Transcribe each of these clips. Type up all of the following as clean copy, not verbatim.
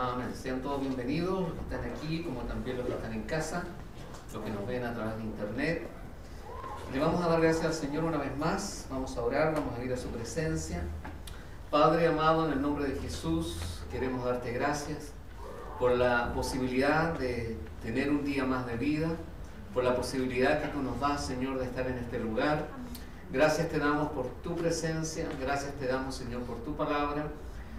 Amén. Sean todos bienvenidos, los que están aquí, como también los que están en casa, los que nos ven a través de internet. Le vamos a dar gracias al Señor una vez más, vamos a orar, vamos a ir a su presencia. Padre amado, en el nombre de Jesús, queremos darte gracias por la posibilidad de tener un día más de vida, por la posibilidad que tú nos das, Señor, de estar en este lugar. Gracias te damos por tu presencia, gracias te damos, Señor, por tu palabra.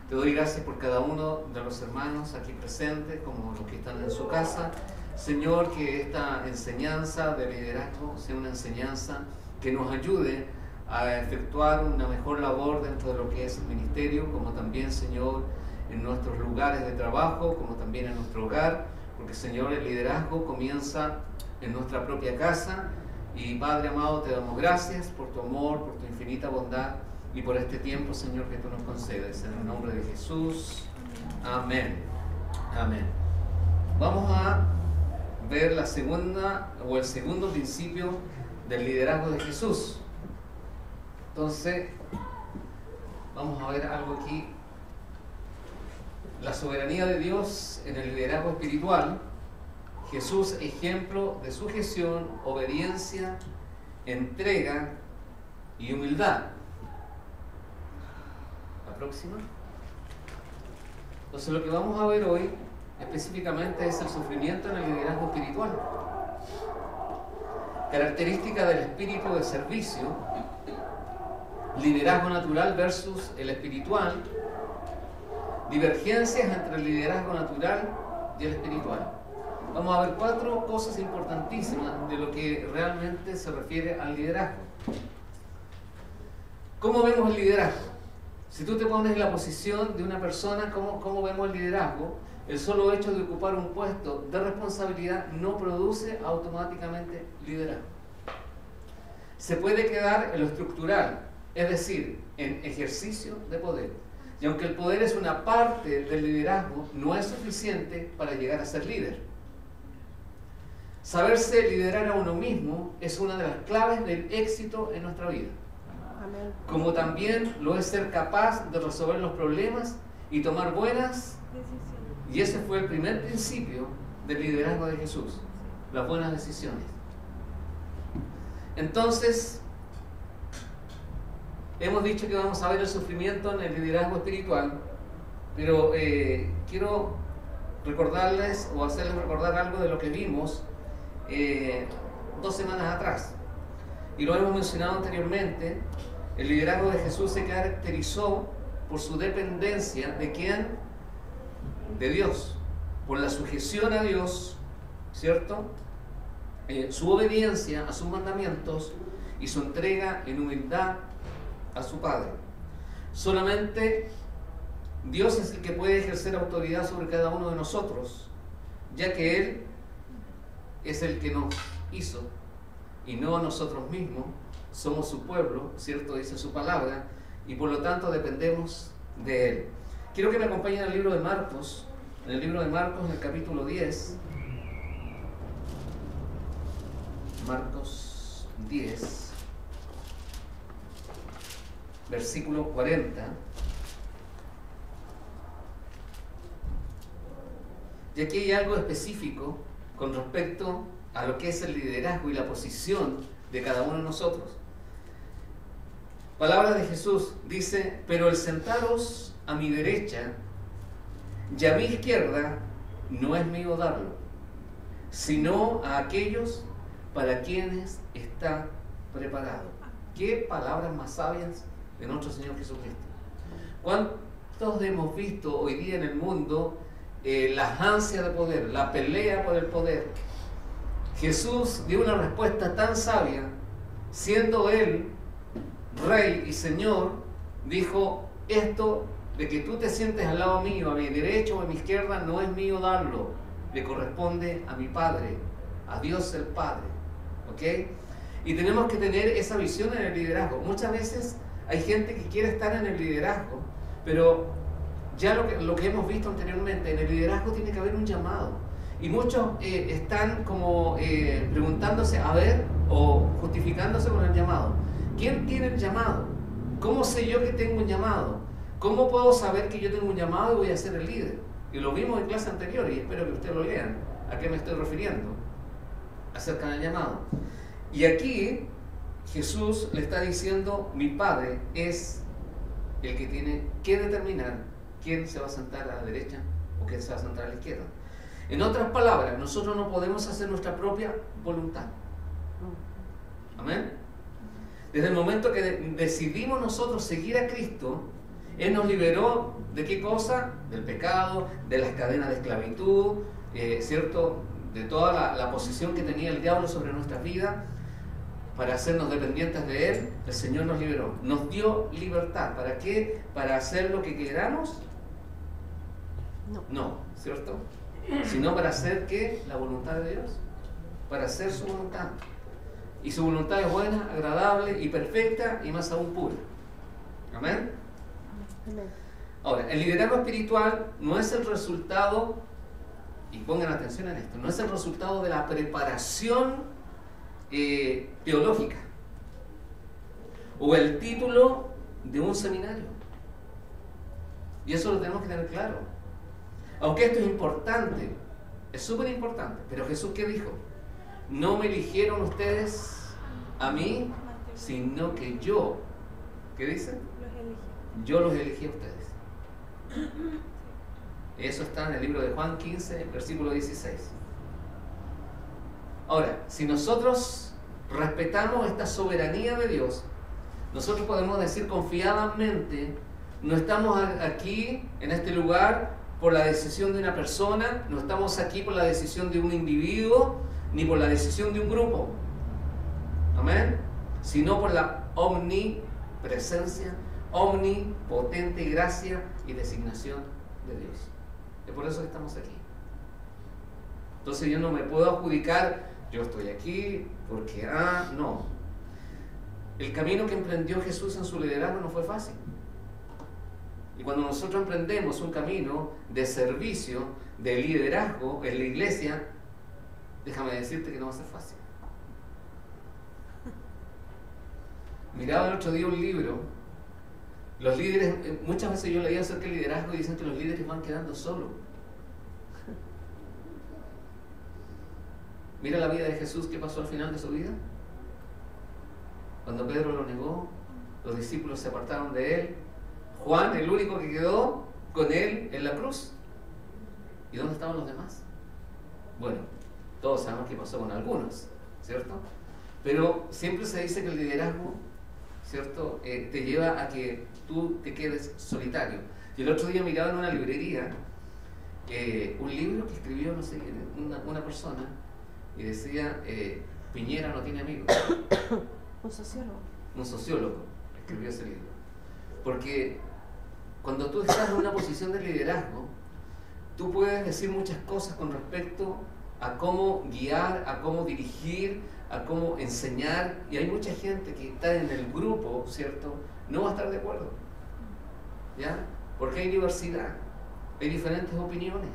Te doy gracias por cada uno de los hermanos aquí presentes, como los que están en su casa. Señor, que esta enseñanza de liderazgo sea una enseñanza que nos ayude a efectuar una mejor labor dentro de lo que es el ministerio, como también, Señor, en nuestros lugares de trabajo, como también en nuestro hogar, porque, Señor, el liderazgo comienza en nuestra propia casa. Y, Padre amado, te damos gracias por tu amor, por tu infinita bondad y por este tiempo, Señor, que tú nos concedes. En el nombre de Jesús. Amén. Amén. Vamos a ver la segunda o el segundo principio del liderazgo de Jesús. Entonces, vamos a ver algo aquí. La soberanía de Dios en el liderazgo espiritual. Jesús, ejemplo de sujeción, obediencia, entrega y humildad. La próxima. Entonces, lo que vamos a ver hoy específicamente es el sufrimiento en el liderazgo espiritual. Característica del espíritu de servicio, liderazgo natural versus el espiritual, divergencias entre el liderazgo natural y el espiritual. Vamos a ver 4 cosas importantísimas de lo que realmente se refiere al liderazgo. ¿Cómo vemos el liderazgo? Si tú te pones en la posición de una persona, ¿cómo vemos el liderazgo? El solo hecho de ocupar un puesto de responsabilidad no produce automáticamente liderazgo. Se puede quedar en lo estructural, es decir, en ejercicio de poder. Y aunque el poder es una parte del liderazgo, no es suficiente para llegar a ser líder. Saberse liderar a uno mismo es una de las claves del éxito en nuestra vida. Amén. Como también lo es ser capaz de resolver los problemas y tomar buenas decisiones. Y ese fue el primer principio del liderazgo de Jesús, las buenas decisiones. Entonces, hemos dicho que vamos a ver el sufrimiento en el liderazgo espiritual, pero quiero recordarles o hacerles recordar algo de lo que vimos 2 semanas atrás. Y lo hemos mencionado anteriormente. El liderazgo de Jesús se caracterizó por su dependencia ¿de quién? De Dios, por la sujeción a Dios, ¿cierto? Su obediencia a sus mandamientos y su entrega en humildad a su Padre. Solamente Dios es el que puede ejercer autoridad sobre cada uno de nosotros, ya que Él es el que nos hizo y no nosotros mismos. Somos su pueblo, ¿cierto? Dice su palabra, y por lo tanto dependemos de Él. Quiero que me acompañen al libro de Marcos, en el libro de Marcos, en el capítulo 10. Marcos 10, versículo 40. Y aquí hay algo específico con respecto a lo que es el liderazgo y la posición de cada uno de nosotros. Palabra de Jesús dice: pero el sentaros a mi derecha y a mi izquierda no es mío darlo, sino a aquellos para quienes está preparado. ¿Qué palabras más sabias de nuestro Señor Jesucristo? ¿Cuántos hemos visto hoy día en el mundo las ansias de poder, la pelea por el poder? Jesús dio una respuesta tan sabia, siendo Él Rey y Señor. Dijo: esto de que tú te sientes al lado mío, a mi derecha o a mi izquierda, no es mío darlo, le corresponde a mi Padre, a Dios el Padre. ¿Ok? Y tenemos que tener esa visión en el liderazgo. Muchas veces hay gente que quiere estar en el liderazgo, pero ya lo que hemos visto anteriormente, en el liderazgo tiene que haber un llamado. Y muchos están como preguntándose, a ver, o justificándose con el llamado. ¿Quién tiene el llamado? ¿Cómo sé yo que tengo un llamado? ¿Cómo puedo saber que yo tengo un llamado y voy a ser el líder? Y lo vimos en clase anterior y espero que ustedes lo lean. ¿A qué me estoy refiriendo? Acerca del llamado. Y aquí Jesús le está diciendo, mi Padre es el que tiene que determinar quién se va a sentar a la derecha o quién se va a sentar a la izquierda. En otras palabras, nosotros no podemos hacer nuestra propia voluntad. Amén. Desde el momento que decidimos nosotros seguir a Cristo, Él nos liberó ¿de qué cosa? Del pecado, de las cadenas de esclavitud, ¿cierto? De toda la posición que tenía el diablo sobre nuestras vidas, para hacernos dependientes de Él. El Señor nos liberó, nos dio libertad. ¿Para qué? ¿Para hacer lo que queramos? No, ¿cierto? Sino para hacer ¿qué? La voluntad de Dios, para hacer su voluntad. Y su voluntad es buena, agradable y perfecta y más aún pura. Amén. Ahora, el liderazgo espiritual no es el resultado, y pongan atención en esto, no es el resultado de la preparación teológica o el título de un seminario. Y eso lo tenemos que tener claro. Aunque esto es importante, es súper importante, pero Jesús ¿qué dijo? No me eligieron ustedes a mí, sino que yo, ¿qué dice? Yo los elegí a ustedes. Eso está en el libro de Juan 15, versículo 16. Ahora, si nosotros respetamos esta soberanía de Dios, nosotros podemos decir confiadamente, no estamos aquí, en este lugar, por la decisión de una persona, no estamos aquí por la decisión de un individuo, ni por la decisión de un grupo. Amén. Sino por la omnipresencia, omnipotente gracia y designación de Dios. Es por eso que estamos aquí. Entonces yo no me puedo adjudicar, yo estoy aquí porque, no. El camino que emprendió Jesús en su liderazgo no fue fácil. Y cuando nosotros emprendemos un camino de servicio, de liderazgo en la iglesia, déjame decirte que no va a ser fácil. Miraba el otro día un libro. Los líderes, muchas veces yo leía acerca del liderazgo y dicen que los líderes van quedando solos. Mira la vida de Jesús, ¿qué pasó al final de su vida? Cuando Pedro lo negó, los discípulos se apartaron de él. Juan, el único que quedó con él en la cruz. ¿Y dónde estaban los demás? Bueno, todos sabemos qué pasó con algunos, ¿cierto? Pero siempre se dice que el liderazgo, ¿cierto? Te lleva a que tú te quedes solitario. Y el otro día miraba en una librería un libro que escribió, no sé, una persona, y decía, Piñera no tiene amigos. Un sociólogo. Un sociólogo escribió ese libro. Porque cuando tú estás en una posición de liderazgo, tú puedes decir muchas cosas con respecto a cómo guiar, a cómo dirigir, a cómo enseñar, y hay mucha gente que está en el grupo, ¿cierto? No va a estar de acuerdo, ¿ya? Porque hay diversidad, hay diferentes opiniones,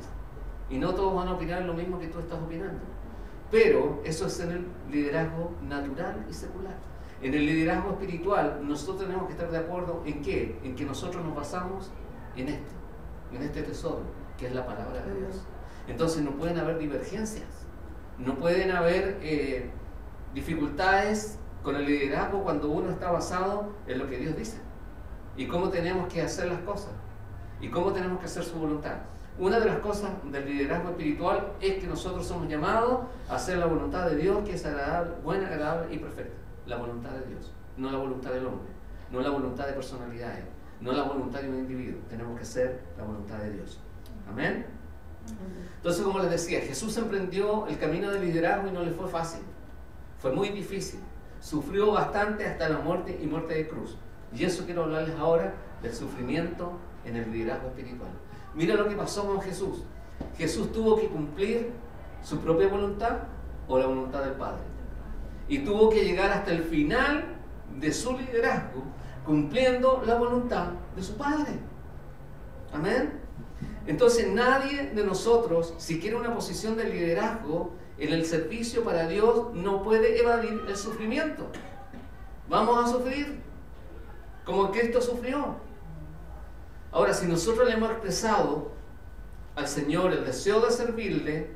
y no todos van a opinar lo mismo que tú estás opinando. Pero eso es en el liderazgo natural y secular. En el liderazgo espiritual, nosotros tenemos que estar de acuerdo ¿en qué? En que nosotros nos basamos en esto, en este tesoro, que es la palabra de Dios. Entonces no pueden haber divergencias, no pueden haber dificultades con el liderazgo cuando uno está basado en lo que Dios dice y cómo tenemos que hacer las cosas y cómo tenemos que hacer su voluntad. Una de las cosas del liderazgo espiritual es que nosotros somos llamados a hacer la voluntad de Dios, que es agradable, buena, agradable y perfecta. La voluntad de Dios, no la voluntad del hombre, no la voluntad de personalidades, no la voluntad de un individuo. Tenemos que hacer la voluntad de Dios. Amén. Entonces, como les decía, Jesús emprendió el camino del liderazgo y no le fue fácil. Fue muy difícil. Sufrió bastante hasta la muerte y muerte de cruz. Y eso quiero hablarles ahora del sufrimiento en el liderazgo espiritual. Mira lo que pasó con Jesús. Jesús tuvo que cumplir su propia voluntad o la voluntad del Padre. Y tuvo que llegar hasta el final de su liderazgo cumpliendo la voluntad de su Padre. Amén. Entonces nadie de nosotros, si quiere una posición de liderazgo en el servicio para Dios, no puede evadir el sufrimiento. Vamos a sufrir como Cristo sufrió. Ahora, si nosotros le hemos expresado al Señor el deseo de servirle,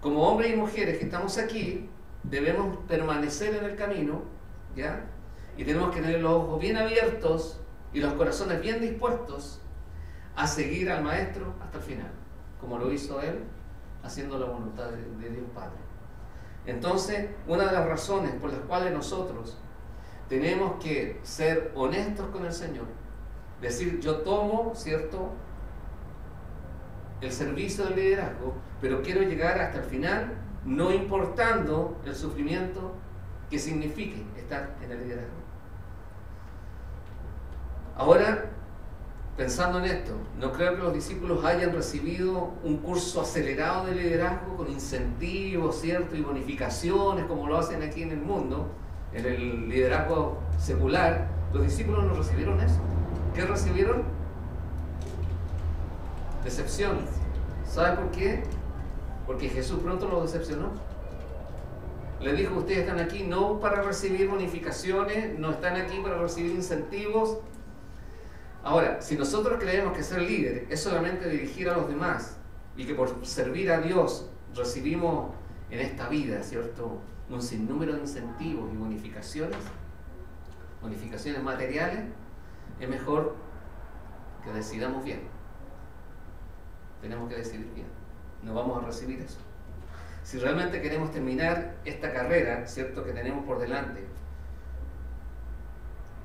como hombres y mujeres que estamos aquí, debemos permanecer en el camino, ¿ya? Y tenemos que tener los ojos bien abiertos y los corazones bien dispuestos a seguir al Maestro hasta el final, como lo hizo Él, haciendo la voluntad de Dios Padre. Entonces, una de las razones por las cuales nosotros tenemos que ser honestos con el Señor, decir, yo tomo, ¿cierto?, el servicio del liderazgo, pero quiero llegar hasta el final, no importando el sufrimiento que signifique estar en el liderazgo. Ahora, pensando en esto, no creo que los discípulos hayan recibido un curso acelerado de liderazgo con incentivos, ¿cierto?, y bonificaciones, como lo hacen aquí en el mundo, en el liderazgo secular. Los discípulos no recibieron eso. ¿Qué recibieron? Decepción. ¿Sabe por qué? Porque Jesús pronto los decepcionó. Le dijo, ustedes están aquí no para recibir bonificaciones, no están aquí para recibir incentivos. Ahora, si nosotros creemos que ser líder es solamente dirigir a los demás y que por servir a Dios recibimos en esta vida, ¿cierto?, un sinnúmero de incentivos y bonificaciones materiales, es mejor que decidamos bien. Tenemos que decidir bien. No vamos a recibir eso. Si realmente queremos terminar esta carrera, ¿cierto?, que tenemos por delante,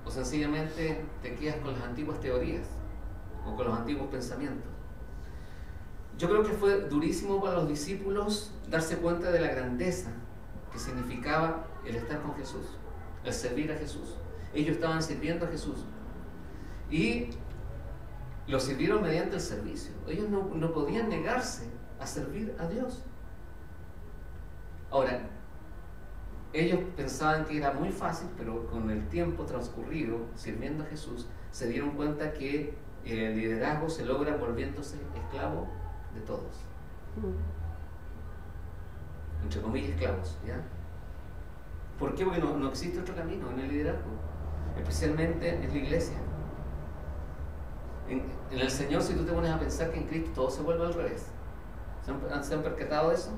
o sencillamente te quedas con las antiguas teorías o con los antiguos pensamientos. Yo creo que fue durísimo para los discípulos darse cuenta de la grandeza que significaba el estar con Jesús, el servir a Jesús. Ellos estaban sirviendo a Jesús y lo sirvieron mediante el servicio. Ellos no podían negarse a servir a Dios. Ahora, ellos pensaban que era muy fácil, pero con el tiempo transcurrido sirviendo a Jesús, se dieron cuenta que el liderazgo se logra volviéndose esclavo de todos. Entre comillas, esclavos, ¿ya? ¿Por qué? Porque no existe otro camino en el liderazgo, especialmente en la iglesia. En el Señor, si tú te pones a pensar que en Cristo todo se vuelve al revés. ¿Se han percatado de eso?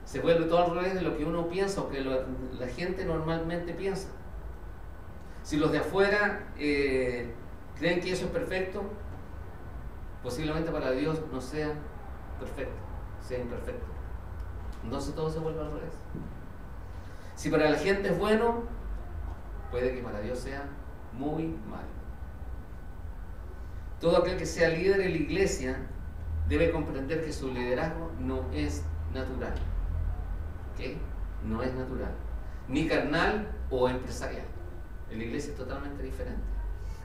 Se vuelve todo al revés de lo que uno piensa o que la gente normalmente piensa. Si los de afuera creen que eso es perfecto, posiblemente para Dios no sea perfecto, sea imperfecto. Entonces todo se vuelve al revés. Si para la gente es bueno, puede que para Dios sea muy malo. Todo aquel que sea líder en la iglesia debe comprender que su liderazgo no es natural. ¿Okay? No es natural. Ni carnal o empresarial. En la iglesia es totalmente diferente.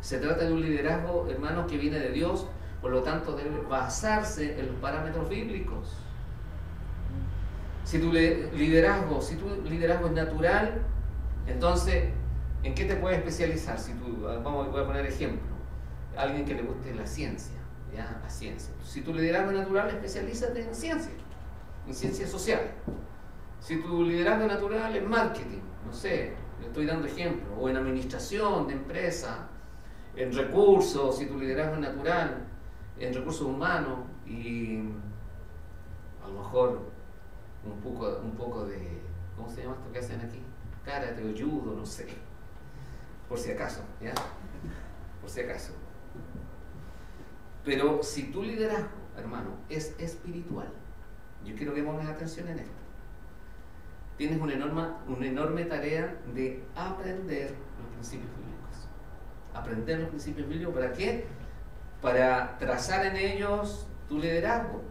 Se trata de un liderazgo, hermanos, que viene de Dios, por lo tanto debe basarse en los parámetros bíblicos. Si tu liderazgo es natural, entonces, ¿en qué te puedes especializar? Voy a poner ejemplo. Alguien que le guste la ciencia, ¿ya? La ciencia. Si tu liderazgo es natural, especialízate en ciencias sociales. Si tu liderazgo natural es marketing, no sé, le estoy dando ejemplo, o en administración de empresa, en recursos, si tu liderazgo es natural, en recursos humanos y a lo mejor un poco de, ¿cómo se llama esto que hacen aquí? Karate o judo, no sé, por si acaso, ¿ya? Por si acaso. Pero si tu liderazgo, hermano, es espiritual, yo quiero que pongas atención en esto. Tienes una enorme tarea de aprender los principios bíblicos. Aprender los principios bíblicos, ¿para qué? Para trazar en ellos tu liderazgo.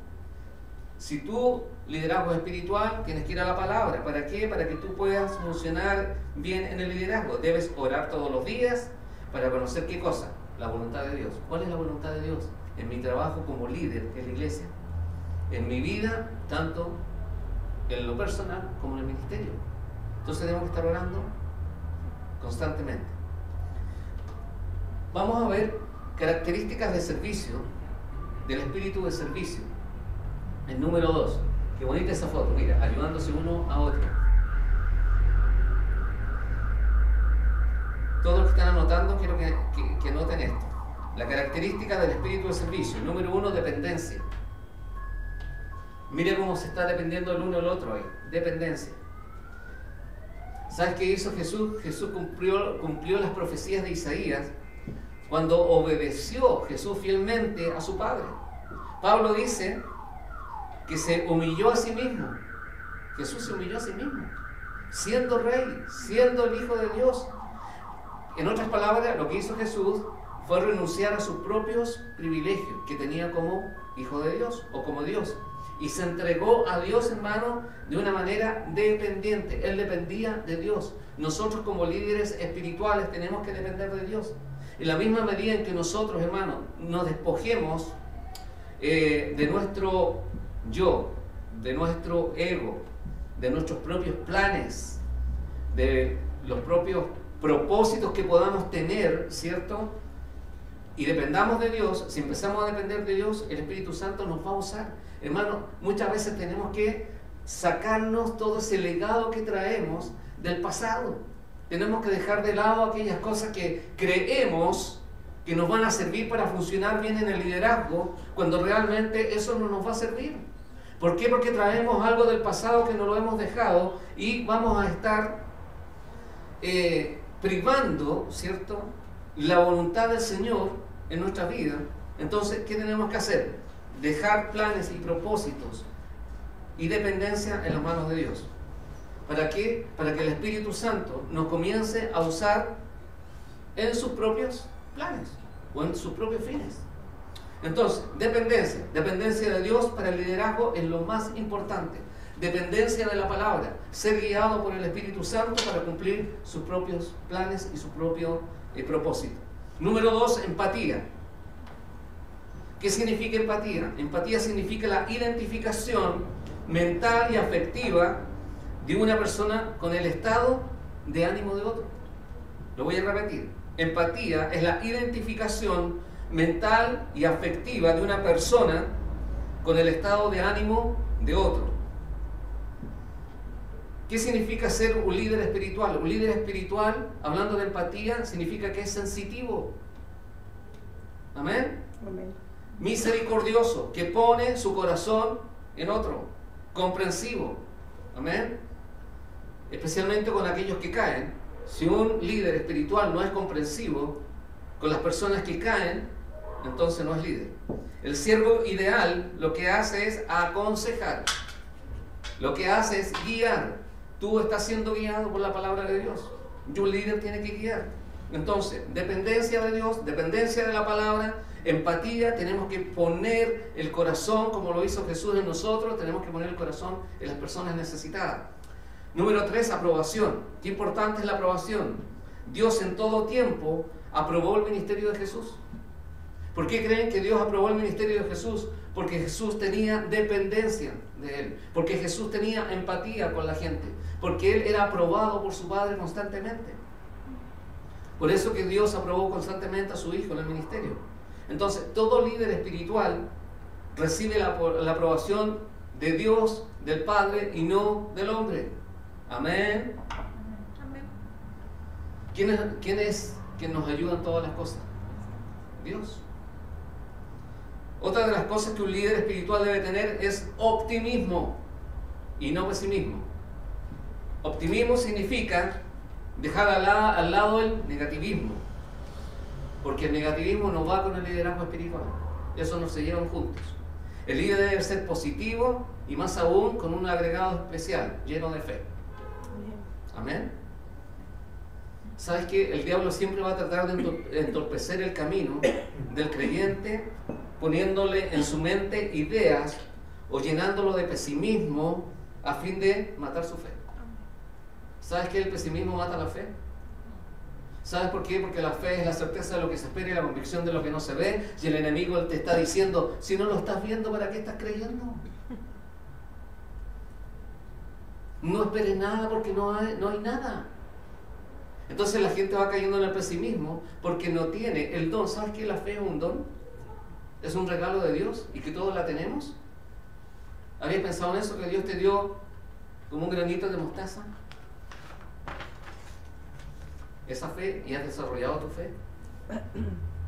Si tu liderazgo es espiritual, tienes que ir a la palabra. ¿Para qué? Para que tú puedas funcionar bien en el liderazgo. Debes orar todos los días para conocer ¿qué cosa? La voluntad de Dios. ¿Cuál es la voluntad de Dios? En mi trabajo como líder en la iglesia. En mi vida, tanto en lo personal como en el ministerio. Entonces tenemos que estar orando constantemente. Vamos a ver características de servicio, del espíritu de servicio. El número 2. Qué bonita esa foto, mira, ayudándose uno a otro. Todos los que están anotando, quiero que noten esto. La característica del espíritu de servicio. Número 1, dependencia. Mire cómo se está dependiendo el uno del otro ahí. Dependencia. ¿Sabes qué hizo Jesús? Jesús cumplió las profecías de Isaías cuando obedeció Jesús fielmente a su Padre. Pablo dice que se humilló a sí mismo. Jesús se humilló a sí mismo, siendo rey, siendo el Hijo de Dios. En otras palabras, lo que hizo Jesús fue renunciar a sus propios privilegios que tenía como Hijo de Dios o como Dios. Y se entregó a Dios, hermano, de una manera dependiente. Él dependía de Dios. Nosotros como líderes espirituales tenemos que depender de Dios. En la misma medida en que nosotros, hermano, nos despojemos de nuestro yo, de nuestro ego, de nuestros propios planes, de los propios propósitos que podamos tener, ¿cierto? Y dependamos de Dios. Si empezamos a depender de Dios, el Espíritu Santo nos va a usar. Hermano, muchas veces tenemos que sacarnos todo ese legado que traemos del pasado. Tenemos que dejar de lado aquellas cosas que creemos que nos van a servir para funcionar bien en el liderazgo, cuando realmente eso no nos va a servir. ¿Por qué? Porque traemos algo del pasado que no lo hemos dejado y vamos a estar privando, ¿cierto?, la voluntad del Señor en nuestra vida. Entonces, ¿qué tenemos que hacer? Dejar planes y propósitos y dependencia en las manos de Dios. ¿Para qué? Para que el Espíritu Santo nos comience a usar en sus propios planes o en sus propios fines. Entonces, dependencia de Dios para el liderazgo es lo más importante. Dependencia de la palabra, ser guiado por el Espíritu Santo para cumplir sus propios planes y su propio propósito. Número 2, empatía. ¿Qué significa empatía? Empatía significa la identificación mental y afectiva de una persona con el estado de ánimo de otro. Lo voy a repetir. Empatía es la identificación mental y afectiva de una persona con el estado de ánimo de otro. ¿Qué significa ser un líder espiritual? Un líder espiritual, hablando de empatía, significa que es sensitivo. ¿Amén? Amén. Misericordioso, que pone su corazón en otro. Comprensivo. ¿Amén? Especialmente con aquellos que caen. Si un líder espiritual no es comprensivo con las personas que caen, entonces no es líder. El siervo ideal lo que hace es aconsejar. Lo que hace es guiar. Tú estás siendo guiado por la palabra de Dios. Y un líder tiene que guiar. Entonces, dependencia de Dios, dependencia de la palabra, empatía, tenemos que poner el corazón, como lo hizo Jesús en nosotros, tenemos que poner el corazón en las personas necesitadas. Número 3, aprobación. Qué importante es la aprobación. Dios en todo tiempo aprobó el ministerio de Jesús. ¿Por qué creen que Dios aprobó el ministerio de Jesús? Porque Jesús tenía dependencia de Él. Porque Jesús tenía empatía con la gente. Porque Él era aprobado por su Padre constantemente. Por eso que Dios aprobó constantemente a su Hijo en el ministerio. Entonces, todo líder espiritual recibe la aprobación de Dios, del Padre y no del hombre. Amén. Amén. ¿Quién es quien nos ayuda en todas las cosas? Dios. Otra de las cosas que un líder espiritual debe tener es optimismo y no pesimismo. Optimismo significa dejar al lado el negativismo, porque el negativismo no va con el liderazgo espiritual. Eso no se llevan juntos. El líder debe ser positivo y más aún con un agregado especial, lleno de fe. Amén. ¿Sabes qué? El diablo siempre va a tratar de entorpecer el camino del creyente, poniéndole en su mente ideas o llenándolo de pesimismo a fin de matar su fe. ¿Sabes qué? El pesimismo mata la fe. ¿Sabes por qué? Porque la fe es la certeza de lo que se espera y la convicción de lo que no se ve. Y el enemigo te está diciendo, si no lo estás viendo, ¿para qué estás creyendo? No esperes nada porque no hay nada. Entonces la gente va cayendo en el pesimismo porque no tiene el don. ¿Sabes qué? La fe es un don. Es un regalo de Dios y que todos la tenemos. ¿Habías pensado en eso? Que Dios te dio como un granito de mostaza. Esa fe, y has desarrollado tu fe.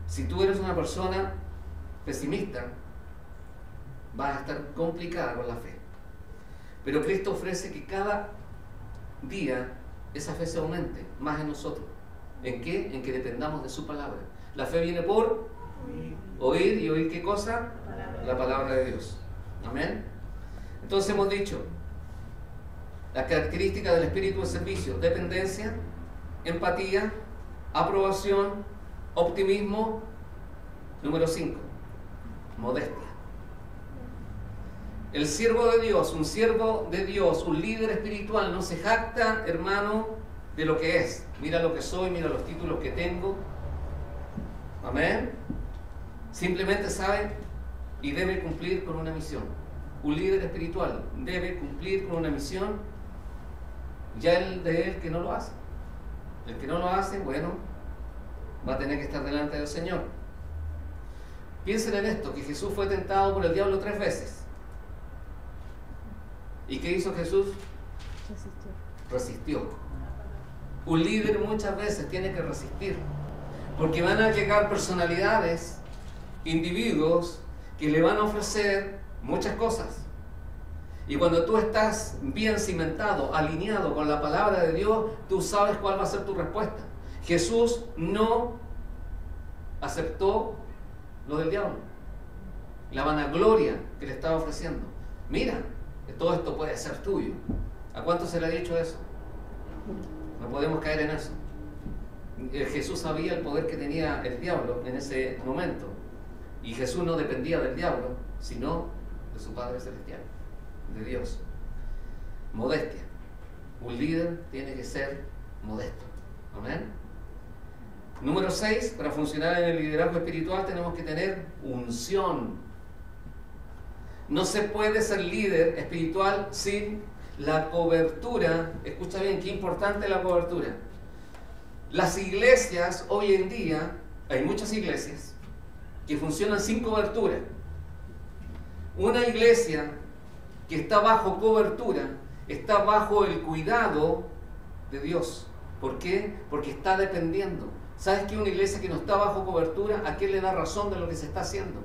Si tú eres una persona pesimista, va a estar complicada con la fe. Pero Cristo ofrece que cada día esa fe se aumente más en nosotros. ¿En qué? En que dependamos de su palabra. La fe viene por oír, y oír ¿qué cosa? La palabra de Dios. Amén. Entonces hemos dicho las características del espíritu de servicio: dependencia, empatía, aprobación, optimismo. Número 5, modestia. El siervo de Dios, un siervo de Dios, un líder espiritual, no se jacta, hermano, de lo que es. Mira lo que soy, mira los títulos que tengo. Amén. Simplemente sabe y debe cumplir con una misión. Un líder espiritual debe cumplir con una misión. Ya el de él que no lo hace. El que no lo hace, bueno, va a tener que estar delante del Señor. Piensen en esto, que Jesús fue tentado por el diablo 3 veces. ¿Y qué hizo Jesús? Resistió. Un líder muchas veces tiene que resistir, porque van a llegar personalidades, individuos, que le van a ofrecer muchas cosas. Y cuando tú estás bien cimentado, alineado con la palabra de Dios, tú sabes cuál va a ser tu respuesta. Jesús no aceptó lo del diablo, la vanagloria que le estaba ofreciendo. Mira, que todo esto puede ser tuyo. ¿A cuánto se le ha dicho eso? No podemos caer en eso. Jesús sabía el poder que tenía el diablo en ese momento. Y Jesús no dependía del diablo, sino de su Padre Celestial, de Dios. Modestia. Un líder tiene que ser modesto. Amén. Número 6, para funcionar en el liderazgo espiritual tenemos que tener unción. No se puede ser líder espiritual sin la cobertura. Escucha bien, qué importante la cobertura. Las iglesias hoy en día, hay muchas iglesias que funcionan sin cobertura. Una iglesia que está bajo cobertura está bajo el cuidado de Dios. ¿Por qué? Porque está dependiendo. ¿Sabes que una iglesia que no está bajo cobertura, a qué le da razón de lo que se está haciendo?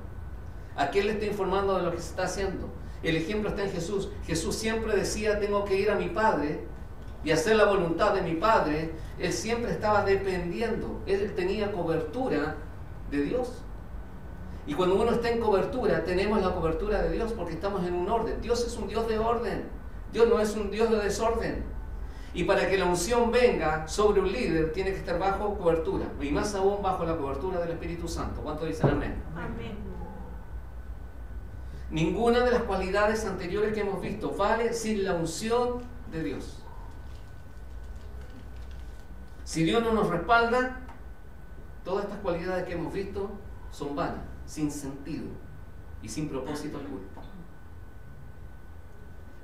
¿A quién le está informando de lo que se está haciendo? El ejemplo está en Jesús. Jesús siempre decía, tengo que ir a mi Padre y hacer la voluntad de mi Padre. Él siempre estaba dependiendo. Él tenía cobertura de Dios. Y cuando uno está en cobertura, tenemos la cobertura de Dios porque estamos en un orden. Dios es un Dios de orden. Dios no es un Dios de desorden. Y para que la unción venga sobre un líder, tiene que estar bajo cobertura. Y más aún bajo la cobertura del Espíritu Santo. ¿Cuántos dicen amén? Amén. Ninguna de las cualidades anteriores que hemos visto vale sin la unción de Dios. Si Dios no nos respalda, todas estas cualidades que hemos visto son vanas, sin sentido y sin propósito alguno.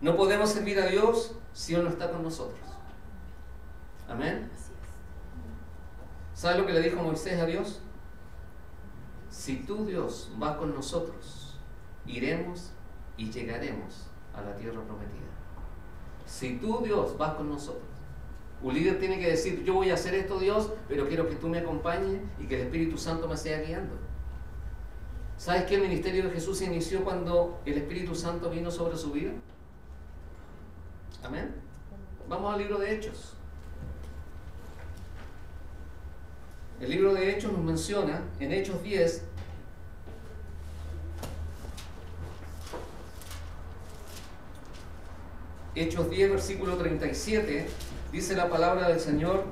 No podemos servir a Dios si Él no está con nosotros. Amén. ¿Sabes lo que le dijo Moisés a Dios? Si tú, Dios, vas con nosotros, iremos y llegaremos a la tierra prometida. Si tú, Dios, vas con nosotros. Un líder tiene que decir, yo voy a hacer esto, Dios, pero quiero que tú me acompañes y que el Espíritu Santo me sea guiando. ¿Sabes que el ministerio de Jesús se inició cuando el Espíritu Santo vino sobre su vida? Amén. Vamos al libro de Hechos. El libro de Hechos nos menciona, en Hechos 10, Hechos 10, versículo 37, dice la palabra del Señor: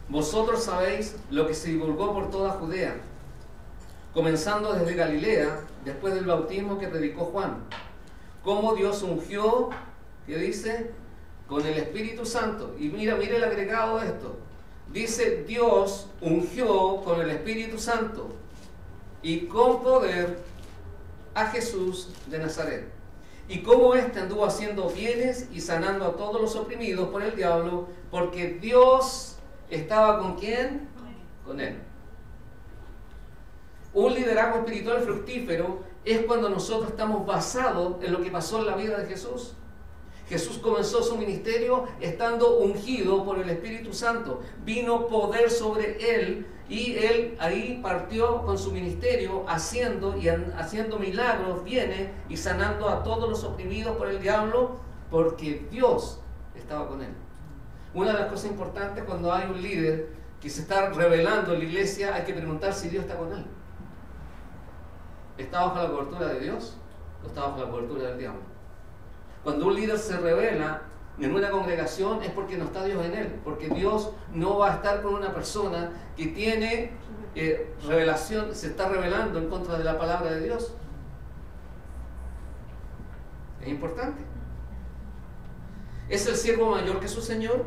vosotros sabéis lo que se divulgó por toda Judea, comenzando desde Galilea, después del bautismo que predicó Juan, cómo Dios ungió, ¿qué dice? Con el Espíritu Santo. Y mira el agregado de esto. Dice, Dios ungió con el Espíritu Santo y con poder a Jesús de Nazaret. Y cómo éste anduvo haciendo bienes y sanando a todos los oprimidos por el diablo, porque Dios estaba ¿con quién? Con él. Un liderazgo espiritual fructífero es cuando nosotros estamos basados en lo que pasó en la vida de Jesús. Jesús comenzó su ministerio estando ungido por el Espíritu Santo. Vino poder sobre él y él ahí partió con su ministerio haciendo milagros, viene y sanando a todos los oprimidos por el diablo, porque Dios estaba con él. Una de las cosas importantes cuando hay un líder que se está revelando en la iglesia, hay que preguntar si Dios está con él. ¿Está bajo la cobertura de Dios o está bajo la cobertura del diablo? Cuando un líder se revela en una congregación es porque no está Dios en él, porque Dios no va a estar con una persona que tiene revelación, se está revelando en contra de la palabra de Dios. Es importante. ¿Es el siervo mayor que su Señor?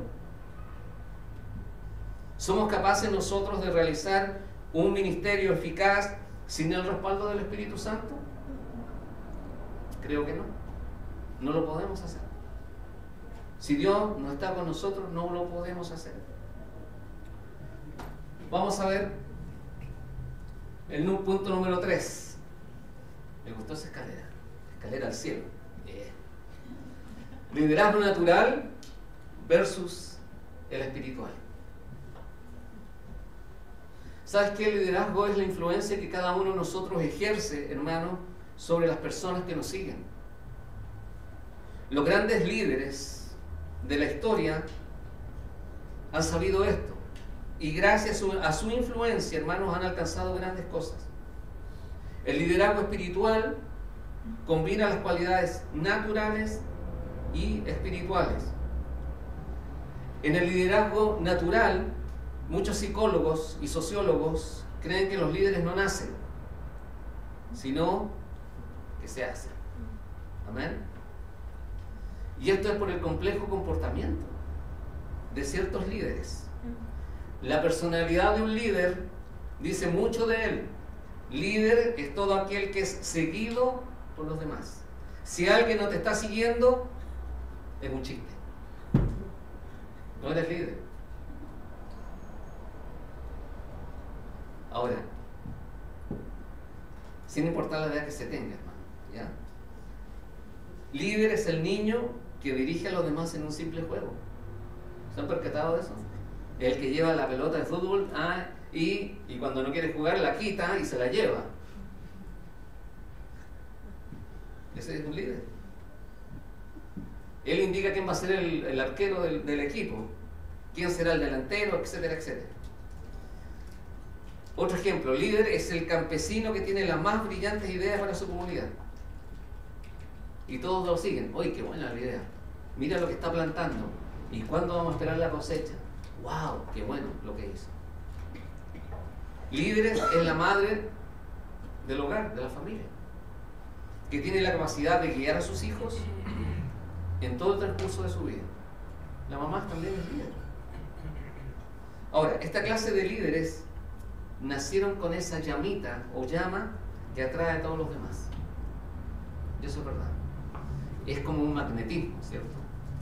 ¿Somos capaces nosotros de realizar un ministerio eficaz sin el respaldo del Espíritu Santo? Creo que no. No lo podemos hacer. Si Dios no está con nosotros, no lo podemos hacer. Vamos a ver el punto número 3. Me gustó esa escalera. Escalera al cielo. Liderazgo natural versus el espiritual. ¿Sabes qué? El liderazgo es la influencia que cada uno de nosotros ejerce, hermano, sobre las personas que nos siguen. Los grandes líderes de la historia han sabido esto. Y gracias a su influencia, hermanos, han alcanzado grandes cosas. El liderazgo espiritual combina las cualidades naturales y espirituales. En el liderazgo natural, muchos psicólogos y sociólogos creen que los líderes no nacen, sino que se hacen. Amén. Y esto es por el complejo comportamiento de ciertos líderes. La personalidad de un líder dice mucho de él. Líder es todo aquel que es seguido por los demás. Si alguien no te está siguiendo, es un chiste. No eres líder. Ahora, sin importar la edad que se tenga, hermano, ¿ya? Líder es el niño que dirige a los demás en un simple juego. ¿Se han percatado de eso? El que lleva la pelota de fútbol y cuando no quiere jugar la quita y se la lleva. Ese es un líder. Él indica quién va a ser el arquero del equipo, quién será el delantero, etcétera, etcétera. Otro ejemplo, líder es el campesino que tiene las más brillantes ideas para su comunidad. Y todos lo siguen. ¡Uy, qué buena la idea! Mira lo que está plantando. ¿Y cuándo vamos a esperar la cosecha? ¡Wow! ¡Qué bueno lo que hizo! Líder es la madre del hogar, de la familia, que tiene la capacidad de guiar a sus hijos en todo el transcurso de su vida. La mamá también es líder. Ahora, esta clase de líderes nacieron con esa llamita o llama que atrae a todos los demás. Y eso es verdad. Es como un magnetismo, ¿cierto?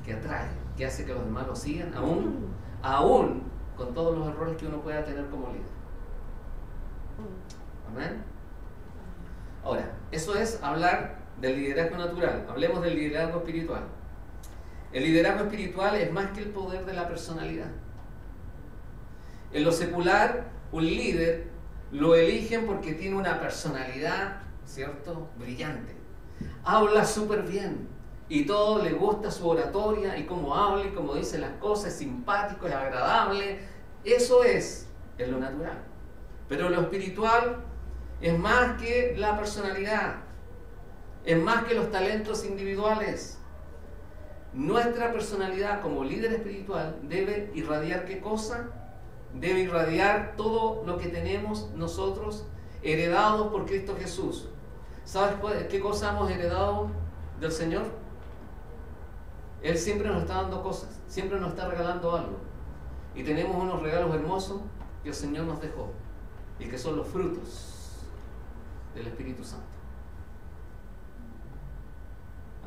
Que atrae, que hace que los demás lo sigan, aún con todos los errores que uno pueda tener como líder. Amén. Ahora, eso es hablar del liderazgo natural. Hablemos del liderazgo espiritual. El liderazgo espiritual es más que el poder de la personalidad. En lo secular, un líder lo eligen porque tiene una personalidad, ¿cierto?, brillante. Habla súper bien y todo le gusta su oratoria y cómo habla y cómo dice las cosas, es simpático, es agradable. Eso es lo natural. Pero lo espiritual es más que la personalidad, es más que los talentos individuales. Nuestra personalidad como líder espiritual debe irradiar ¿qué cosa? Debe irradiar todo lo que tenemos nosotros heredados por Cristo Jesús. ¿Sabes qué cosa hemos heredado del Señor? Él siempre nos está dando cosas, siempre nos está regalando algo. Y tenemos unos regalos hermosos que el Señor nos dejó y que son los frutos del Espíritu Santo.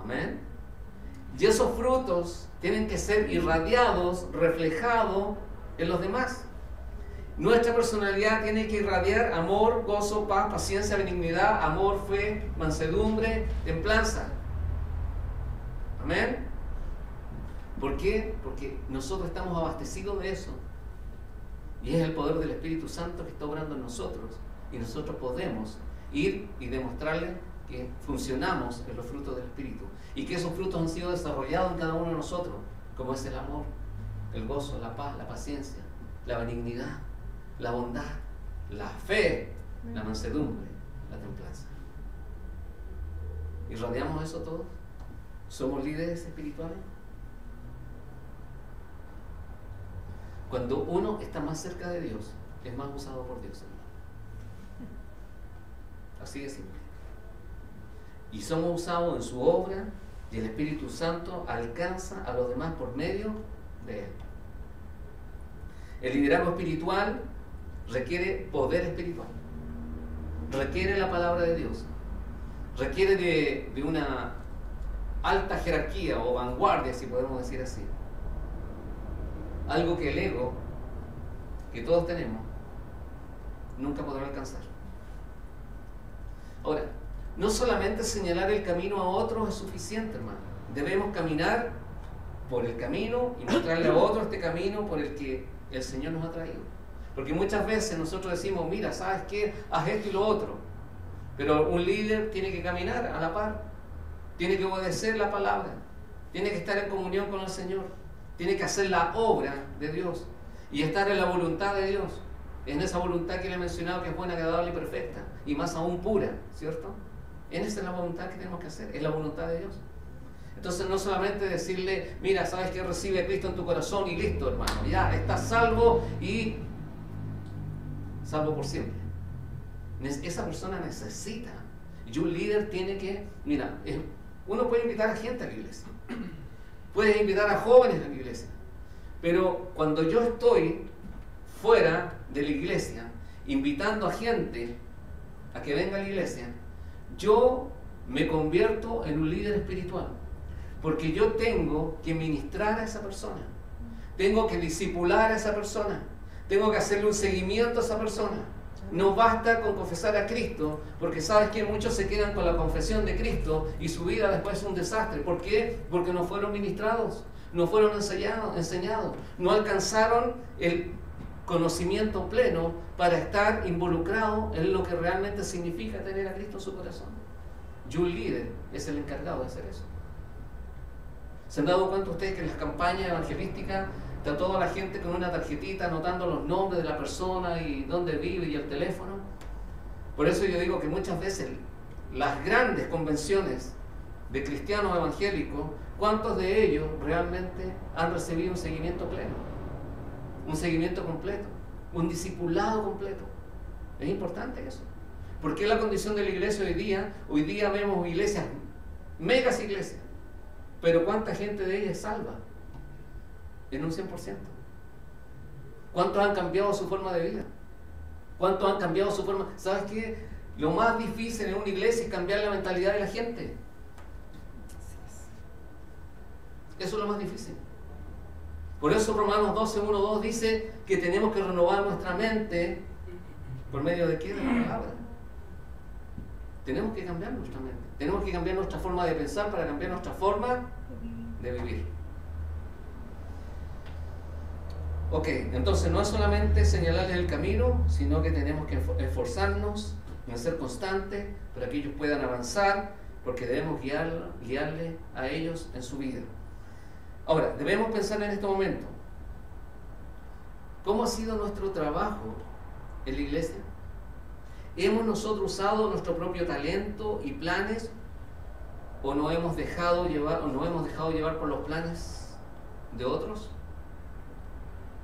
Amén. Y esos frutos tienen que ser irradiados, reflejados en los demás. Nuestra personalidad tiene que irradiar amor, gozo, paz, paciencia, benignidad, amor, fe, mansedumbre, templanza. Amén. ¿Por qué? Porque nosotros estamos abastecidos de eso. Y es el poder del Espíritu Santo que está obrando en nosotros. Y nosotros podemos ir y demostrarle que funcionamos en los frutos del Espíritu. Y que esos frutos han sido desarrollados en cada uno de nosotros. Como es el amor, el gozo, la paz, la paciencia, la benignidad, la bondad, la fe, la mansedumbre, la templanza. ¿Y rodeamos eso todo? ¿Somos líderes espirituales? Cuando uno está más cerca de Dios, es más usado por Dios, hermano. Así de simple. Y somos usados en su obra y el Espíritu Santo alcanza a los demás por medio de Él. El liderazgo espiritual requiere poder espiritual, requiere la palabra de Dios, requiere de una alta jerarquía o vanguardia, si podemos decir así. Algo que el ego, que todos tenemos, nunca podrá alcanzar. Ahora, no solamente señalar el camino a otros es suficiente, hermano. Debemos caminar por el camino y mostrarle a otros este camino por el que el Señor nos ha traído. Porque muchas veces nosotros decimos, mira, ¿sabes qué? Haz esto y lo otro. Pero un líder tiene que caminar a la par, tiene que obedecer la palabra, tiene que estar en comunión con el Señor, tiene que hacer la obra de Dios y estar en la voluntad de Dios, en esa voluntad que le he mencionado que es buena, agradable y perfecta, y más aún pura, ¿cierto? Esa es la voluntad que tenemos que hacer, es la voluntad de Dios. Entonces no solamente decirle, mira, ¿sabes qué? Recibe a Cristo en tu corazón y listo, hermano, ya estás salvo y salvo por siempre. Esa persona necesita, y un líder tiene que, mira, uno puede invitar a gente a la iglesia, puede invitar a jóvenes a la iglesia, pero cuando yo estoy fuera de la iglesia, invitando a gente a que venga a la iglesia, yo me convierto en un líder espiritual, porque yo tengo que ministrar a esa persona, tengo que discipular a esa persona, tengo que hacerle un seguimiento a esa persona. No basta con confesar a Cristo, porque sabes que muchos se quedan con la confesión de Cristo y su vida después es un desastre. ¿Por qué? Porque no fueron ministrados, no fueron enseñados, no alcanzaron el conocimiento pleno para estar involucrado en lo que realmente significa tener a Cristo en su corazón. Y un líder es el encargado de hacer eso. ¿Se han dado cuenta ustedes que en las campañas evangelísticas está toda la gente con una tarjetita anotando los nombres de la persona y dónde vive y el teléfono? Por eso yo digo que muchas veces las grandes convenciones de cristianos evangélicos, ¿cuántos de ellos realmente han recibido un seguimiento pleno? Un seguimiento completo, un discipulado completo. Es importante eso. ¿Por qué la condición de la iglesia hoy día? Hoy día vemos iglesias, megas iglesias, pero ¿cuánta gente de ellas es salva? En un 100%. ¿Cuántos han cambiado su forma de vida? ¿Cuántos han cambiado su forma? ¿Sabes qué? Lo más difícil en una iglesia es cambiar la mentalidad de la gente. Eso es lo más difícil. Por eso Romanos 12, 1, 2 dice que tenemos que renovar nuestra mente. ¿Por medio de qué? De la palabra. Tenemos que cambiar nuestra mente. Tenemos que cambiar nuestra forma de pensar para cambiar nuestra forma de vivir. Ok, entonces no es solamente señalarles el camino, sino que tenemos que esforzarnos en ser constantes para que ellos puedan avanzar, porque debemos guiarles a ellos en su vida. Ahora, debemos pensar en este momento, ¿cómo ha sido nuestro trabajo en la iglesia? ¿Hemos nosotros usado nuestro propio talento y planes o nos hemos dejado llevar por los planes de otros?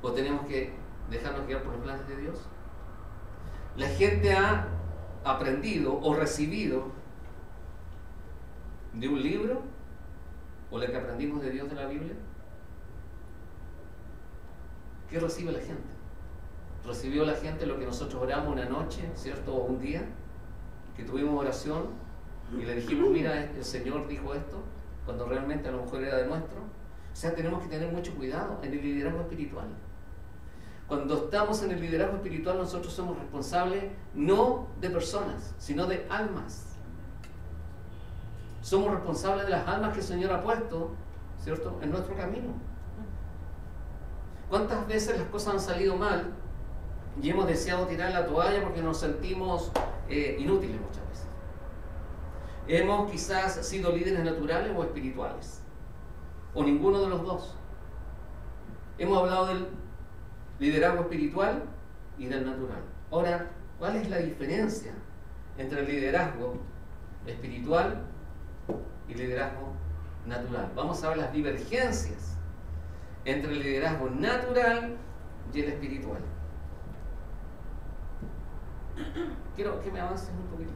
¿O tenemos que dejarnos guiar por los planes de Dios? ¿La gente ha aprendido o recibido de un libro o lo que aprendimos de Dios de la Biblia? ¿Qué recibe la gente? ¿Recibió la gente lo que nosotros oramos una noche, ¿cierto? O un día, que tuvimos oración y le dijimos, mira, el Señor dijo esto, cuando realmente a lo mejor era de nuestro? O sea, tenemos que tener mucho cuidado en el liderazgo espiritual. Cuando estamos en el liderazgo espiritual, nosotros somos responsables no de personas, sino de almas. Somos responsables de las almas que el Señor ha puesto ¿cierto?, en nuestro camino. ¿Cuántas veces las cosas han salido mal y hemos deseado tirar la toalla porque nos sentimos inútiles muchas veces? Hemos quizás sido líderes naturales o espirituales, o ninguno de los dos. Hemos hablado del liderazgo espiritual y del natural. Ahora, ¿cuál es la diferencia entre el liderazgo espiritual y liderazgo natural? Vamos a ver las divergencias entre el liderazgo natural y el espiritual. Quiero que me avances un poquito.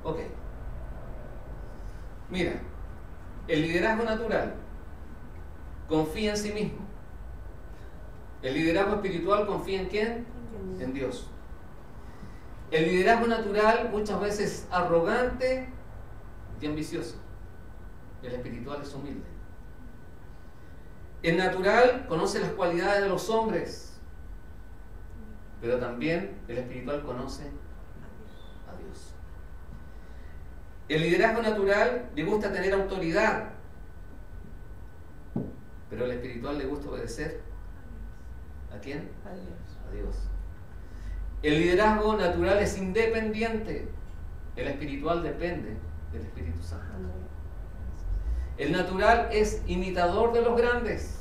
Ok. Mira, el liderazgo natural confía en sí mismo. El liderazgo espiritual confía en ¿quién? En Dios. El liderazgo natural muchas veces es arrogante y ambicioso. El espiritual es humilde. El natural conoce las cualidades de los hombres, pero también el espiritual conoce a Dios. El liderazgo natural le gusta tener autoridad, pero el espiritual le gusta obedecer. ¿A quién? A Dios. A Dios. El liderazgo natural es independiente, el espiritual depende del Espíritu Santo. El natural es imitador de los grandes,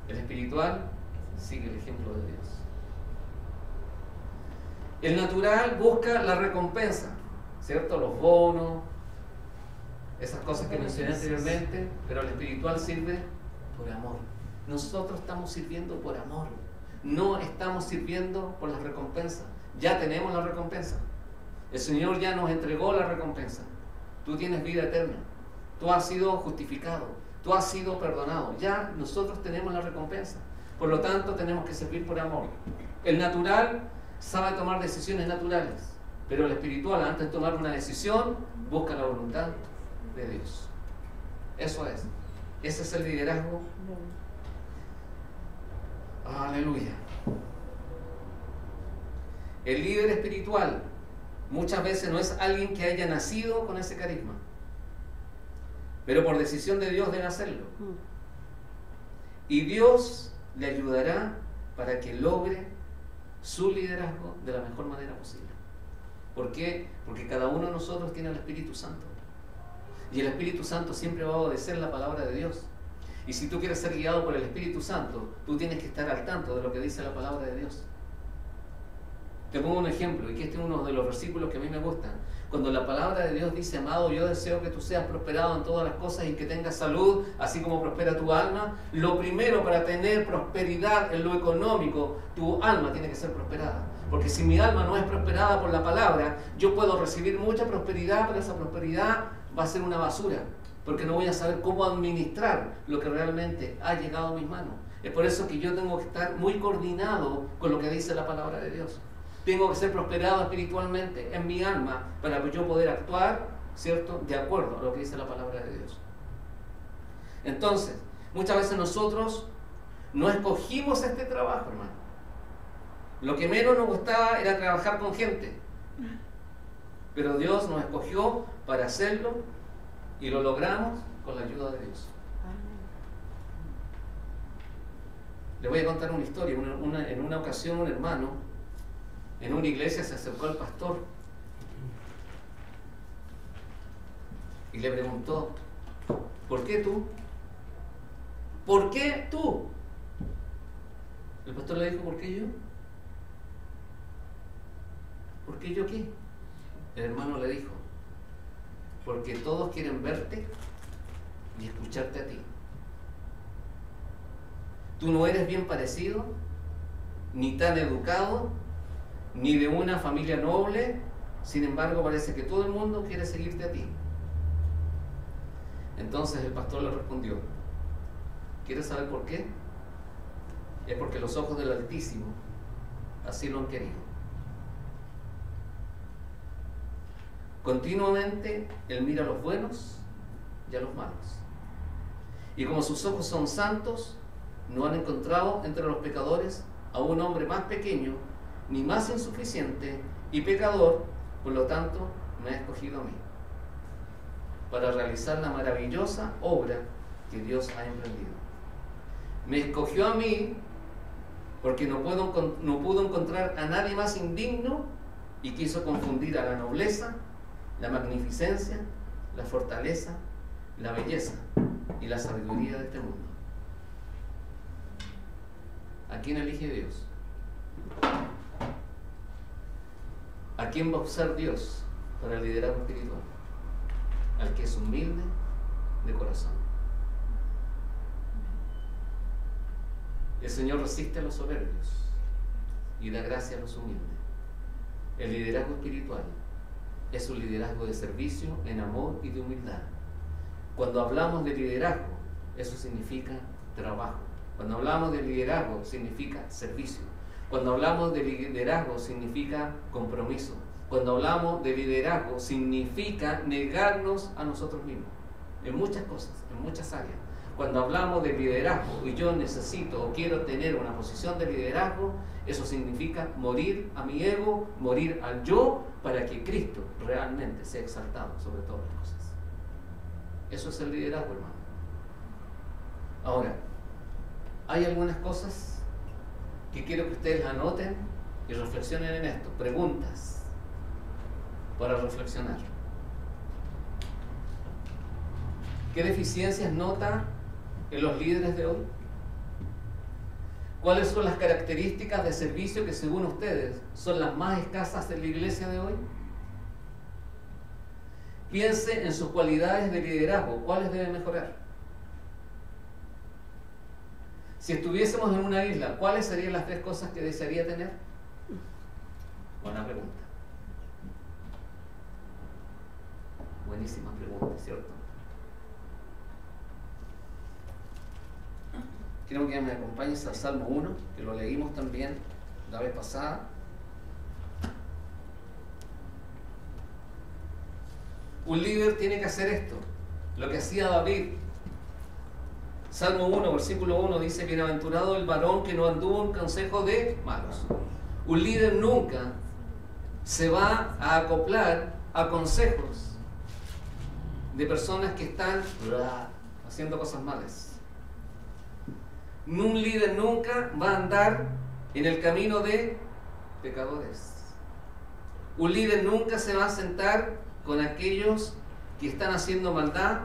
el espiritual sigue el ejemplo de Dios. El natural busca la recompensa, ¿cierto? Los bonos, esas cosas que mencioné anteriormente, pero el espiritual sirve por amor. Nosotros estamos sirviendo por amor, no estamos sirviendo por las recompensas. Ya tenemos la recompensa. El Señor ya nos entregó la recompensa. Tú tienes vida eterna, tú has sido justificado, tú has sido perdonado. Ya nosotros tenemos la recompensa. Por lo tanto, tenemos que servir por amor. El natural sabe tomar decisiones naturales, pero el espiritual, antes de tomar una decisión, busca la voluntad de Dios. Eso es. Ese es el liderazgo. Aleluya. El líder espiritual muchas veces no es alguien que haya nacido con ese carisma, pero por decisión de Dios debe hacerlo. Y Dios le ayudará para que logre su liderazgo de la mejor manera posible. ¿Por qué? Porque cada uno de nosotros tiene el Espíritu Santo. Y el Espíritu Santo siempre va a obedecer la palabra de Dios. Y si tú quieres ser guiado por el Espíritu Santo, tú tienes que estar al tanto de lo que dice la palabra de Dios. Te pongo un ejemplo, y que este es uno de los versículos que a mí me gustan. Cuando la palabra de Dios dice: amado, yo deseo que tú seas prosperado en todas las cosas y que tengas salud, así como prospera tu alma. Lo primero, para tener prosperidad en lo económico, tu alma tiene que ser prosperada. Porque si mi alma no es prosperada por la palabra, yo puedo recibir mucha prosperidad, pero esa prosperidad va a ser una basura, porque no voy a saber cómo administrar lo que realmente ha llegado a mis manos. Es por eso que yo tengo que estar muy coordinado con lo que dice la palabra de Dios. Tengo que ser prosperado espiritualmente en mi alma para yo poder actuar, ¿cierto?, de acuerdo a lo que dice la palabra de Dios. Entonces, muchas veces nosotros no escogimos este trabajo, hermano. Lo que menos nos gustaba era trabajar con gente, pero Dios nos escogió para hacerlo y lo logramos con la ayuda de Dios. Le voy a contar una historia. En una ocasión, un hermano en una iglesia se acercó al pastor y le preguntó: ¿por qué tú? ¿Por qué tú? El pastor le dijo: ¿por qué yo? ¿Por qué yo qué? El hermano le dijo: porque todos quieren verte y escucharte a ti. Tú no eres bien parecido, ni tan educado, ni de una familia noble. Sin embargo, parece que todo el mundo quiere seguirte a ti. Entonces el pastor le respondió: ¿quieres saber por qué? Es porque los ojos del Altísimo así lo han querido. Continuamente Él mira a los buenos y a los malos. Y como sus ojos son santos, no han encontrado entre los pecadores a un hombre más pequeño, ni más insuficiente y pecador. Por lo tanto, me ha escogido a mí para realizar la maravillosa obra que Dios ha emprendido. Me escogió a mí porque no pudo encontrar a nadie más indigno y quiso confundir a la nobleza, la magnificencia, la fortaleza, la belleza y la sabiduría de este mundo. ¿A quién elige Dios? ¿A quién va a usar Dios para el liderazgo espiritual? Al que es humilde de corazón. El Señor resiste a los soberbios y da gracia a los humildes. El liderazgo espiritual es un liderazgo de servicio, en amor y de humildad. Cuando hablamos de liderazgo, eso significa trabajo. Cuando hablamos de liderazgo, significa servicio. Cuando hablamos de liderazgo, significa compromiso. Cuando hablamos de liderazgo, significa negarnos a nosotros mismos. En muchas cosas, en muchas áreas. Cuando hablamos de liderazgo y yo necesito o quiero tener una posición de liderazgo, eso significa morir a mi ego, morir al yo, para que Cristo realmente sea exaltado sobre todas las cosas. Eso es el liderazgo, hermano. Ahora, hay algunas cosas que quiero que ustedes anoten y reflexionen en esto. Preguntas para reflexionar. ¿Qué deficiencias nota en los líderes de hoy? ¿Cuáles son las características de servicio que según ustedes son las más escasas en la iglesia de hoy? Piense en sus cualidades de liderazgo. ¿Cuáles deben mejorar? Si estuviésemos en una isla, ¿cuáles serían las 3 cosas que desearía tener? Buena pregunta. Buenísima pregunta, ¿cierto? Quiero que me acompañes al Salmo 1, que lo leímos también la vez pasada. Un líder tiene que hacer esto, lo que hacía David. Salmo 1, versículo 1 dice: bienaventurado el varón que no anduvo en consejo de malos. Un líder nunca se va a acoplar a consejos de personas que están haciendo cosas malas. Un líder nunca va a andar en el camino de pecadores. Un líder nunca se va a sentar con aquellos que están haciendo maldad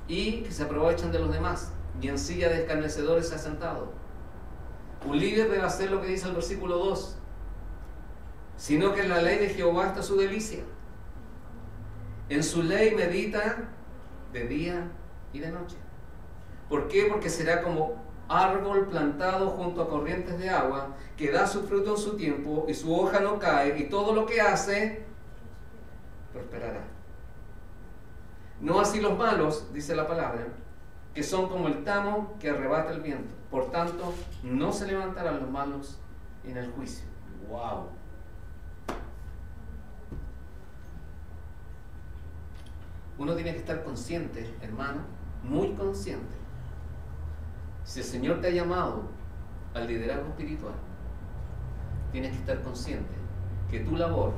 y que se aprovechan de los demás, y en silla de escarnecedores se ha sentado. Un líder debe hacer lo que dice el versículo 2, sino que en la ley de Jehová está su delicia. En su ley medita de día y de noche. ¿Por qué? Porque será como árbol plantado junto a corrientes de agua, que da su fruto en su tiempo y su hoja no cae, y todo lo que hace prosperará. No así los malos, dice la palabra, que son como el tamo que arrebata el viento. Por tanto, no se levantarán los malos en el juicio. ¡Wow! Uno tiene que estar consciente, hermano, muy consciente. Si el Señor te ha llamado al liderazgo espiritual, tienes que estar consciente que tu labor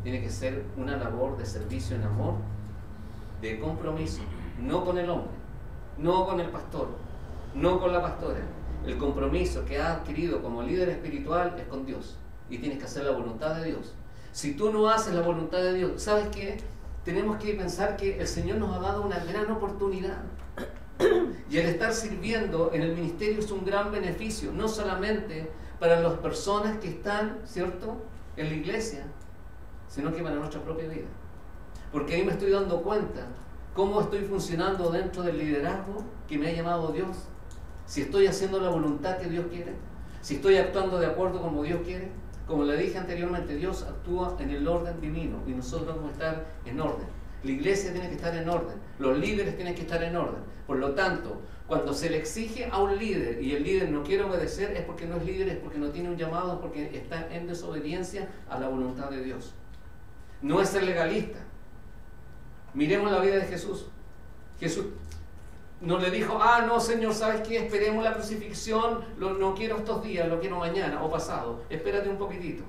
tiene que ser una labor de servicio en amor, de compromiso, no con el hombre, no con el pastor, no con la pastora. El compromiso que has adquirido como líder espiritual es con Dios, y tienes que hacer la voluntad de Dios. Si tú no haces la voluntad de Dios, ¿sabes qué? Tenemos que pensar que el Señor nos ha dado una gran oportunidad. Y el estar sirviendo en el ministerio es un gran beneficio, no solamente para las personas que están, ¿cierto?, en la iglesia, sino que para nuestra propia vida. Porque ahí me estoy dando cuenta cómo estoy funcionando dentro del liderazgo que me ha llamado Dios. Si estoy haciendo la voluntad que Dios quiere, si estoy actuando de acuerdo como Dios quiere. Como le dije anteriormente, Dios actúa en el orden divino y nosotros debemos estar en orden. La iglesia tiene que estar en orden, los líderes tienen que estar en orden. Por lo tanto, cuando se le exige a un líder y el líder no quiere obedecer, es porque no es líder, es porque no tiene un llamado, es porque está en desobediencia a la voluntad de Dios. No es ser legalista. Miremos la vida de Jesús. Jesús no le dijo: no, Señor, ¿sabes qué? Esperemos la crucifixión, no quiero estos días, lo quiero mañana o pasado, espérate un poquitito.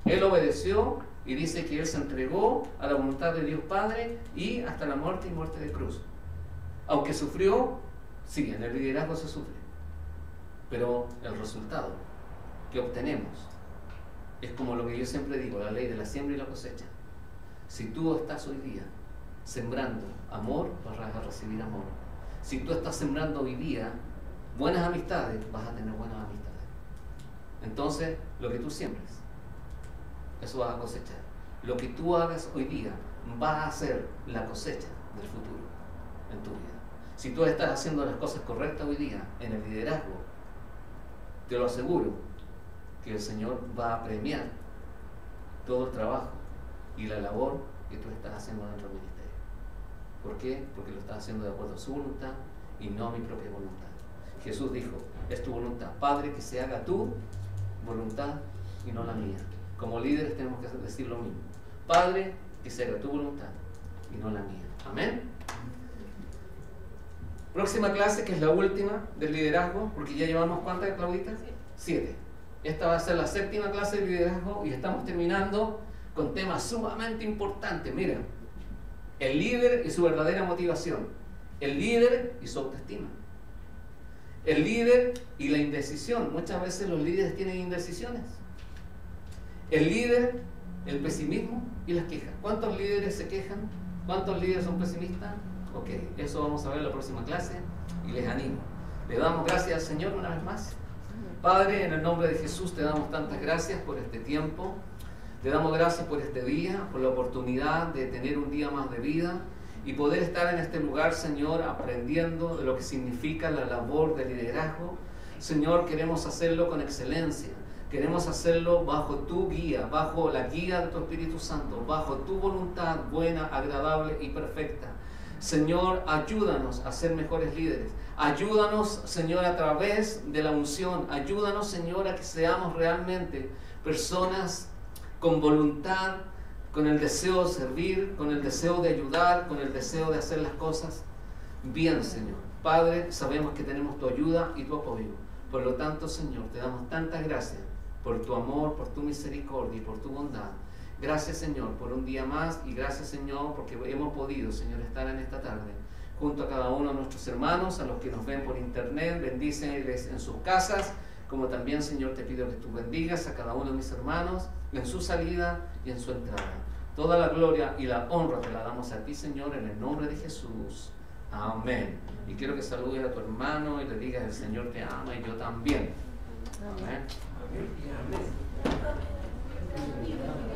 Él obedeció y dice que Él se entregó a la voluntad de Dios Padre y hasta la muerte y muerte de cruz. Aunque sufrió, sí, en el liderazgo se sufre. Pero el resultado que obtenemos es como lo que yo siempre digo, la ley de la siembra y la cosecha. Si tú estás hoy día sembrando amor, vas a recibir amor. Si tú estás sembrando hoy día buenas amistades, vas a tener buenas amistades. Entonces, lo que tú siembres, eso vas a cosechar. Lo que tú hagas hoy día va a ser la cosecha del futuro en tu vida. Si tú estás haciendo las cosas correctas hoy día en el liderazgo, te lo aseguro que el Señor va a premiar todo el trabajo y la labor que tú estás haciendo dentro del ministerio. ¿Por qué? Porque lo estás haciendo de acuerdo a su voluntad y no a mi propia voluntad. Jesús dijo, es tu voluntad, Padre, que se haga tu voluntad y no la mía. Como líderes tenemos que decir lo mismo. Padre, que se haga tu voluntad y no la mía. Amén. Próxima clase, que es la última del liderazgo, porque ya llevamos ¿cuántas, Claudita? 7. Esta va a ser la 7ª clase de liderazgo y estamos terminando con temas sumamente importantes. Miren, el líder y su verdadera motivación, el líder y su autoestima, el líder y la indecisión. Muchas veces los líderes tienen indecisiones. El líder, el pesimismo y las quejas. ¿Cuántos líderes se quejan? ¿Cuántos líderes son pesimistas? Ok, eso vamos a ver en la próxima clase y les animo. Le damos gracias al Señor una vez más. Padre, en el nombre de Jesús te damos tantas gracias por este tiempo. Te damos gracias por este día, por la oportunidad de tener un día más de vida y poder estar en este lugar, Señor, aprendiendo de lo que significa la labor de liderazgo. Señor, queremos hacerlo con excelencia. Queremos hacerlo bajo tu guía, bajo la guía de tu Espíritu Santo, bajo tu voluntad buena, agradable y perfecta. Señor, ayúdanos a ser mejores líderes. Ayúdanos, Señor, a través de la unción. Ayúdanos, Señor, a que seamos realmente personas con voluntad, con el deseo de servir, con el deseo de ayudar, con el deseo de hacer las cosas bien, Señor. Padre, sabemos que tenemos tu ayuda y tu apoyo. Por lo tanto, Señor, te damos tantas gracias por tu amor, por tu misericordia y por tu bondad. Gracias, Señor, por un día más y gracias, Señor, porque hemos podido, Señor, estar en esta tarde junto a cada uno de nuestros hermanos, a los que nos ven por internet. Bendíceles en sus casas, como también, Señor, te pido que tú bendigas a cada uno de mis hermanos en su salida y en su entrada. Toda la gloria y la honra te la damos a ti, Señor, en el nombre de Jesús. Amén. Y quiero que saludes a tu hermano y le digas, el Señor te ama y yo también. Amén. Amén.